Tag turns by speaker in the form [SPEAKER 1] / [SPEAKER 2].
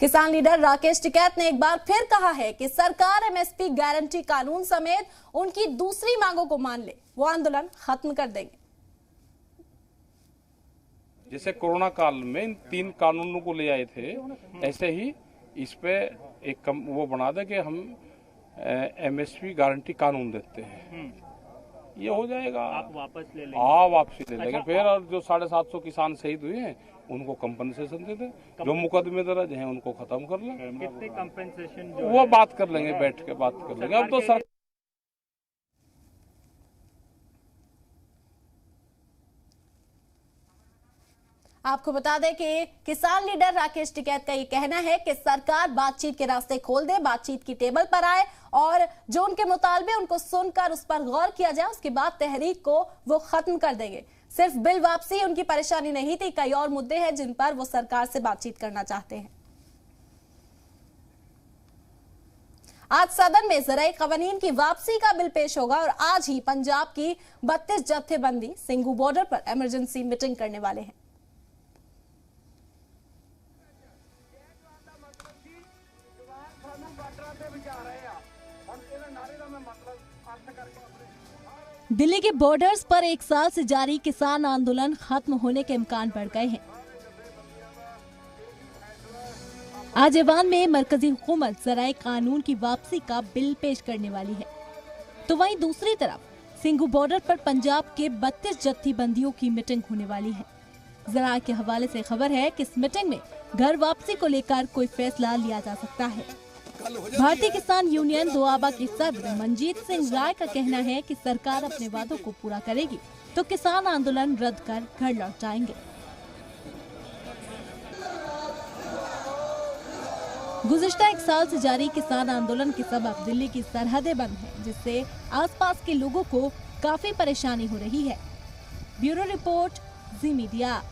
[SPEAKER 1] किसान लीडर राकेश टिकैत ने एक बार फिर कहा है कि सरकार एमएसपी गारंटी कानून समेत उनकी दूसरी मांगों को मान ले, वो आंदोलन खत्म कर देंगे।
[SPEAKER 2] जैसे कोरोना काल में इन 3 कानूनों को ले आए थे, ऐसे ही इस पे एक वो बना दे कि हम एमएसपी गारंटी कानून देते हैं, ये हो जाएगा।
[SPEAKER 3] आप वापस ले लेंगे?
[SPEAKER 2] हाँ, वापसी ले लेंगे। फिर और जो 750 किसान शहीद हुए हैं उनको कंपनसेशन दे दें, जो मुकदमे दर्ज हैं उनको खत्म कर लें।
[SPEAKER 3] कितने कंपनसेशन
[SPEAKER 2] वो बात कर लेंगे, बैठ के बात कर लेंगे। अब तो सर
[SPEAKER 1] आपको बता दें कि किसान लीडर राकेश टिकैत का ये कहना है कि सरकार बातचीत के रास्ते खोल दे, बातचीत की टेबल पर आए और जो उनके मुतालबे उनको सुनकर उस पर गौर किया जाए, उसके बाद तहरीक को वो खत्म कर देंगे। सिर्फ बिल वापसी उनकी परेशानी नहीं थी, कई और मुद्दे हैं जिन पर वो सरकार से बातचीत करना चाहते हैं। आज सदन में ज़राई क़वानीन की वापसी का बिल पेश होगा और आज ही पंजाब की 32 जत्थेबंदी सिंघू बॉर्डर पर इमरजेंसी मीटिंग करने वाले हैं। दिल्ली के बॉर्डर्स पर 1 साल से जारी किसान आंदोलन खत्म होने के इम्कान बढ़ गए हैं। आज ऐवान में मरकजी हुकूमत ज़राए कानून की वापसी का बिल पेश करने वाली है, तो वहीं दूसरी तरफ सिंघू बॉर्डर पर पंजाब के 32 जत्थेबंदियों की मीटिंग होने वाली है। ज़रा के हवाले से खबर है कि इस मीटिंग में घर वापसी को लेकर कोई फैसला लिया जा सकता है। भारतीय किसान यूनियन दोआबा के सदर मंजीत सिंह राय का कहना है कि सरकार अपने वादों को पूरा करेगी तो किसान आंदोलन रद्द कर घर लौट जाएंगे। गुज़िश्ता 1 साल से जारी किसान आंदोलन के सबब दिल्ली की सरहदें बंद हैं, जिससे आसपास के लोगों को काफी परेशानी हो रही है। ब्यूरो रिपोर्ट, जी मीडिया।